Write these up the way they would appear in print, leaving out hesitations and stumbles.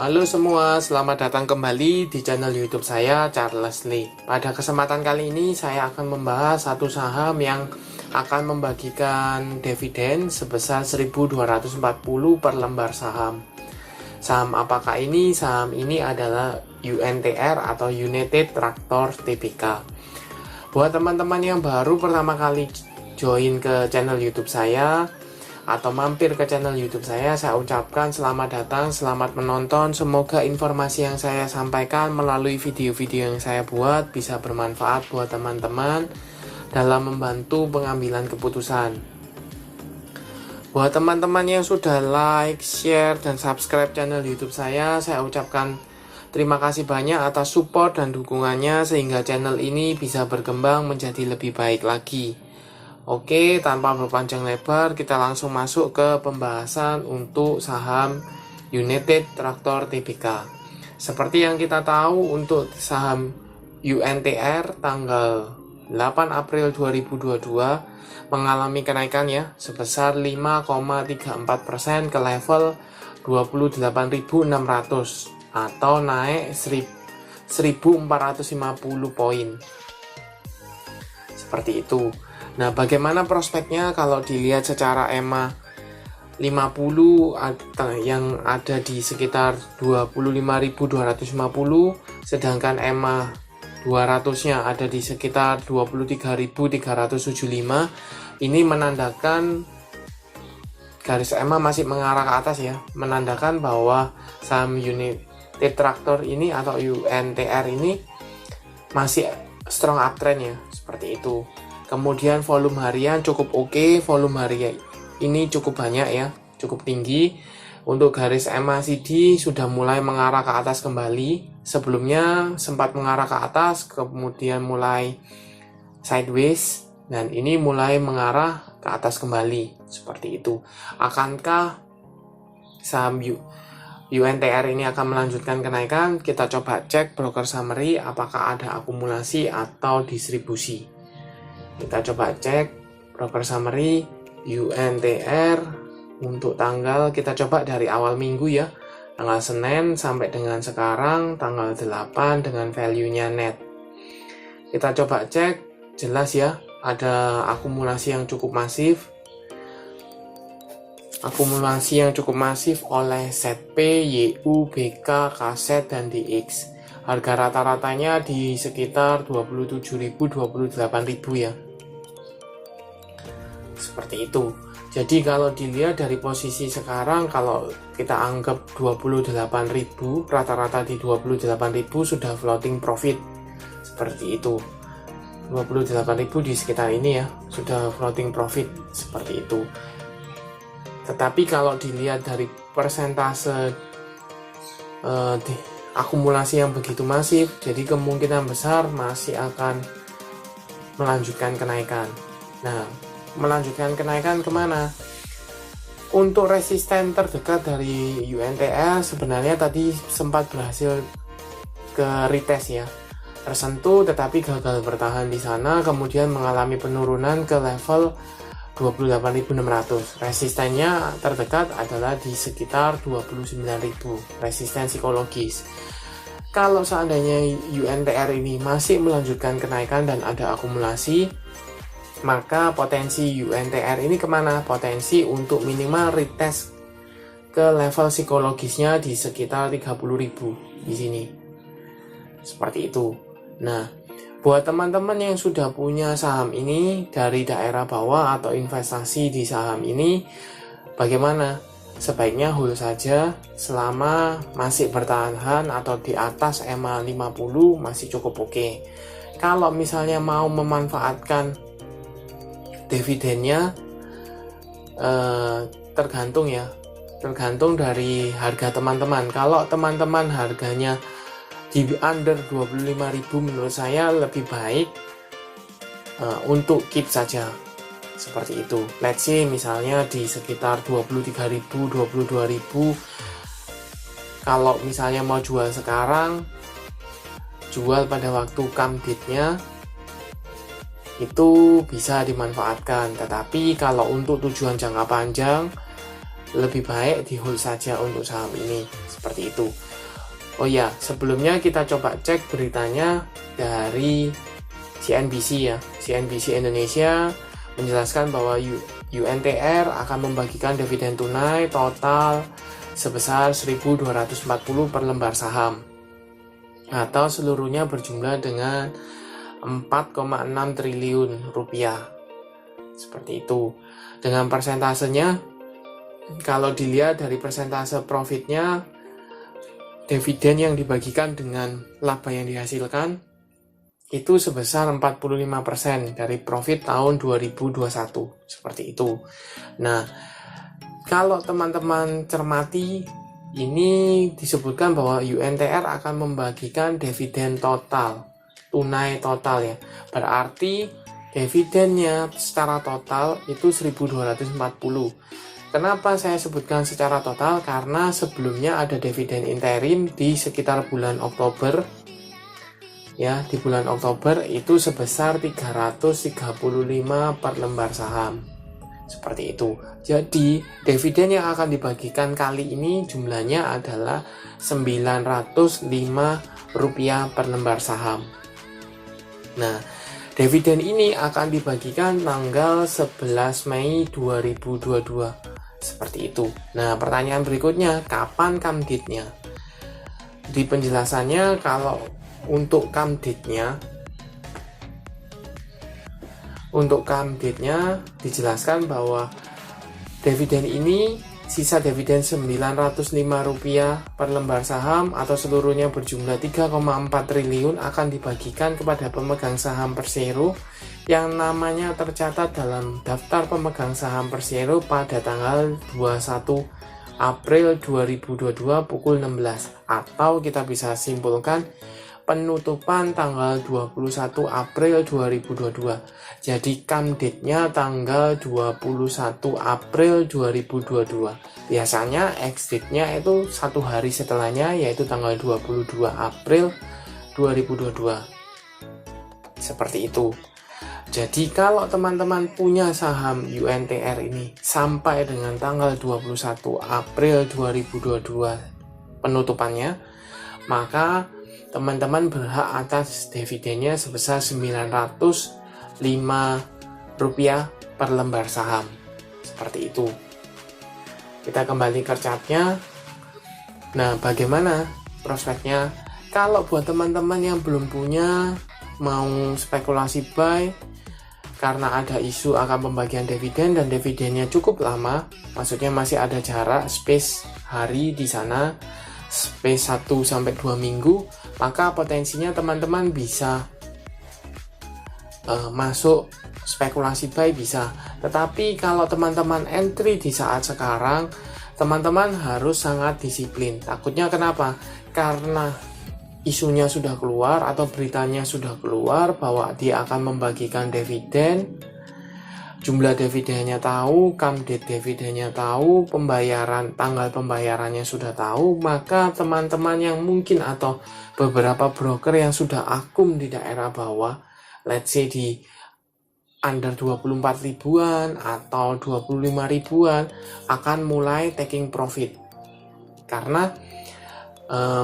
Halo semua, selamat datang kembali di channel YouTube saya, Charles Lee. Pada kesempatan kali ini saya akan membahas satu saham yang akan membagikan dividen sebesar 1.240 per lembar saham. Saham apakah ini? Saham ini adalah UNTR atau United Tractor Tbk. Buat teman-teman yang baru pertama kali join ke channel YouTube saya atau mampir ke channel YouTube saya ucapkan selamat datang, selamat menonton. Semoga informasi yang saya sampaikan melalui video-video yang saya buat bisa bermanfaat buat teman-teman dalam membantu pengambilan keputusan. Buat teman-teman yang sudah like, share, dan subscribe channel YouTube saya ucapkan terima kasih banyak atas support dan dukungannya sehingga channel ini bisa berkembang menjadi lebih baik lagi. Oke, tanpa berpanjang lebar, kita langsung masuk ke pembahasan untuk saham United Tractor Tbk. Seperti yang kita tahu, untuk saham UNTR tanggal 8 April 2022 mengalami kenaikan sebesar 5,34% ke level 28.600 atau naik 1.450 poin. Seperti itu. Nah, bagaimana prospeknya kalau dilihat secara EMA 50 yang ada di sekitar 25.250, sedangkan EMA 200-nya ada di sekitar 23.375. Ini menandakan garis EMA masih mengarah ke atas menandakan bahwa saham United Tractor ini atau UNTR ini masih strong uptrend seperti itu. Kemudian volume harian cukup oke, volume harian ini cukup banyak cukup tinggi. Untuk garis MACD sudah mulai mengarah ke atas kembali. Sebelumnya sempat mengarah ke atas, kemudian mulai sideways, dan ini mulai mengarah ke atas kembali. Seperti itu. Akankah saham UNTR ini akan melanjutkan kenaikan? Kita coba cek broker summary apakah ada akumulasi atau distribusi. Kita coba cek broker summary UNTR untuk tanggal, kita coba dari awal minggu tanggal Senin sampai dengan sekarang tanggal 8 dengan value-nya net. Kita coba cek, jelas ada akumulasi yang cukup masif. Akumulasi yang cukup masif oleh ZP, YU, BK, KZ, dan DX. Harga rata-ratanya di sekitar 27.000, 28.000 Seperti itu. Jadi kalau dilihat dari posisi sekarang, kalau kita anggap 28.000, rata-rata di 28.000 sudah floating profit. Seperti itu. 28.000 di sekitar ini sudah floating profit seperti itu. Tetapi kalau dilihat dari persentase akumulasi yang begitu masif, jadi kemungkinan besar masih akan melanjutkan kenaikan. Nah, melanjutkan kenaikan kemana? Untuk resisten terdekat dari UNTR sebenarnya tadi sempat berhasil ke retest tersentuh, tetapi gagal bertahan di sana, kemudian mengalami penurunan ke level 28.600. Resistennya terdekat adalah di sekitar 29.000, resisten psikologis. Kalau seandainya UNTR ini masih melanjutkan kenaikan dan ada akumulasi, maka potensi UNTR ini kemana? Potensi untuk minimal retest ke level psikologisnya di sekitar 30.000 di sini. Seperti itu. Nah, buat teman-teman yang sudah punya saham ini dari daerah bawah atau investasi di saham ini, bagaimana? Sebaiknya hold saja selama masih bertahan atau di atas EMA 50 masih cukup oke. Kalau misalnya mau memanfaatkan dividennya tergantung dari harga teman-teman. Kalau teman-teman harganya di under 25.000, menurut saya lebih baik untuk keep saja seperti itu. Let's say misalnya di sekitar 23.000, 22.000. Kalau misalnya mau jual sekarang, jual pada waktu come date-nya, itu bisa dimanfaatkan. Tetapi kalau untuk tujuan jangka panjang, lebih baik di hold saja untuk saham ini, seperti itu. Oh ya, sebelumnya kita coba cek beritanya dari CNBC ya. CNBC Indonesia menjelaskan bahwa UNTR akan membagikan dividen tunai total sebesar 1.240 per lembar saham, atau seluruhnya berjumlah dengan 4,6 triliun rupiah. Seperti itu. Dengan persentasenya, kalau dilihat dari persentase profitnya, dividen yang dibagikan dengan laba yang dihasilkan itu sebesar 45% dari profit tahun 2021. Seperti itu. Nah, kalau teman-teman cermati, ini disebutkan bahwa UNTR akan membagikan dividen total, tunai total ya. Berarti dividennya secara total itu 1.240. Kenapa saya sebutkan secara total? Karena sebelumnya ada dividen interim di sekitar bulan Oktober. Ya, di bulan Oktober itu sebesar 335 per lembar saham. Seperti itu. Jadi, dividen yang akan dibagikan kali ini jumlahnya adalah Rp905 per lembar saham. Nah, dividen ini akan dibagikan tanggal 11 Mei 2022. Seperti itu. Nah, pertanyaan berikutnya, kapan come date-nya? Di penjelasannya, kalau untuk come date-nya dijelaskan bahwa dividen ini, sisa dividen Rp905 per lembar saham atau seluruhnya berjumlah 3,4 triliun akan dibagikan kepada pemegang saham Persero yang namanya tercatat dalam daftar pemegang saham Persero pada tanggal 21 April 2022 pukul 16, atau kita bisa simpulkan penutupan tanggal 21 April 2022. Jadi come date-nya tanggal 21 April 2022. Biasanya exit-nya itu satu hari setelahnya, yaitu tanggal 22 April 2022. Seperti itu. Jadi kalau teman-teman punya saham UNTR ini sampai dengan tanggal 21 April 2022 penutupannya, maka teman-teman berhak atas dividennya sebesar Rp905 per lembar saham. Seperti itu. Kita kembali ke chartnya. Nah, bagaimana prospeknya? Kalau buat teman-teman yang belum punya, mau spekulasi buy, karena ada isu akan pembagian dividen dan dividennya cukup lama, maksudnya masih ada jarak space hari di sana, space 1-2 minggu, maka potensinya teman-teman bisa masuk spekulasi buy bisa. Tetapi kalau teman-teman entry di saat sekarang, teman-teman harus sangat disiplin. Takutnya kenapa? Karena isunya sudah keluar atau beritanya sudah keluar bahwa dia akan membagikan dividen, jumlah dividennya tahu, come date dividennya tahu, pembayaran, tanggal pembayarannya sudah tahu, maka teman-teman yang mungkin atau beberapa broker yang sudah akum di daerah bawah, let's say di under 24 ribuan atau 25 ribuan, akan mulai taking profit. Karena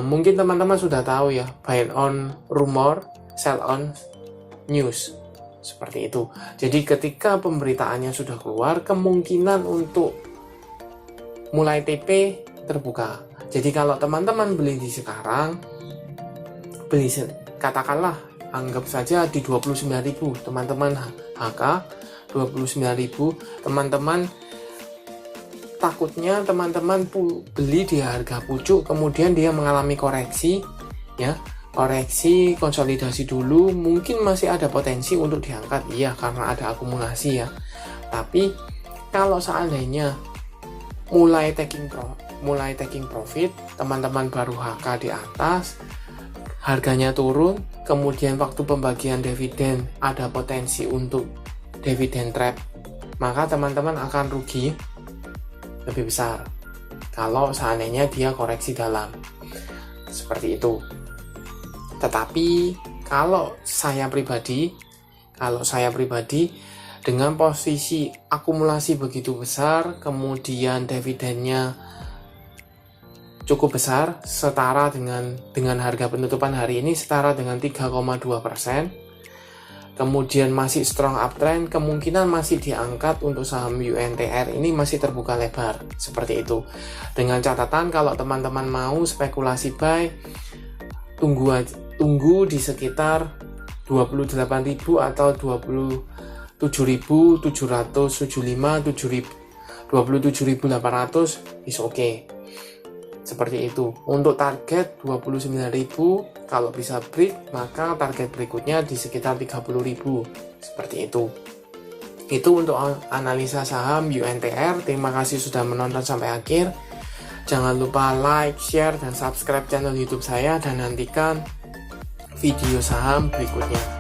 mungkin teman-teman sudah tahu ya, buy on rumor, sell on news. Seperti itu. Jadi ketika pemberitaannya sudah keluar, kemungkinan untuk mulai TP terbuka. Jadi kalau teman-teman beli di sekarang, beli katakanlah anggap saja di 29.000, teman-teman HK 29.000, teman-teman takutnya teman-teman beli di harga pucuk, kemudian dia mengalami koreksi ya. Koreksi, konsolidasi dulu, mungkin masih ada potensi untuk diangkat, iya, karena ada akumulasi ya. Tapi kalau seandainya mulai taking profit, teman-teman baru HK di atas, harganya turun, kemudian waktu pembagian dividen ada potensi untuk dividen trap, maka teman-teman akan rugi lebih besar kalau seandainya dia koreksi dalam. Seperti itu. Tetapi kalau saya pribadi dengan posisi akumulasi begitu besar, kemudian dividennya cukup besar, setara dengan harga penutupan hari ini setara dengan 3,2%. Kemudian masih strong uptrend, kemungkinan masih diangkat untuk saham UNTR ini masih terbuka lebar, seperti itu. Dengan catatan kalau teman-teman mau spekulasi buy, tunggu di sekitar 28.000 atau 27.775, 27.800 is okay. Seperti itu. Untuk target 29.000, kalau bisa break maka target berikutnya di sekitar 30.000. Seperti itu. Itu untuk analisa saham UNTR. Terima kasih sudah menonton sampai akhir. Jangan lupa like, share, dan subscribe channel YouTube saya dan nantikan video saham berikutnya.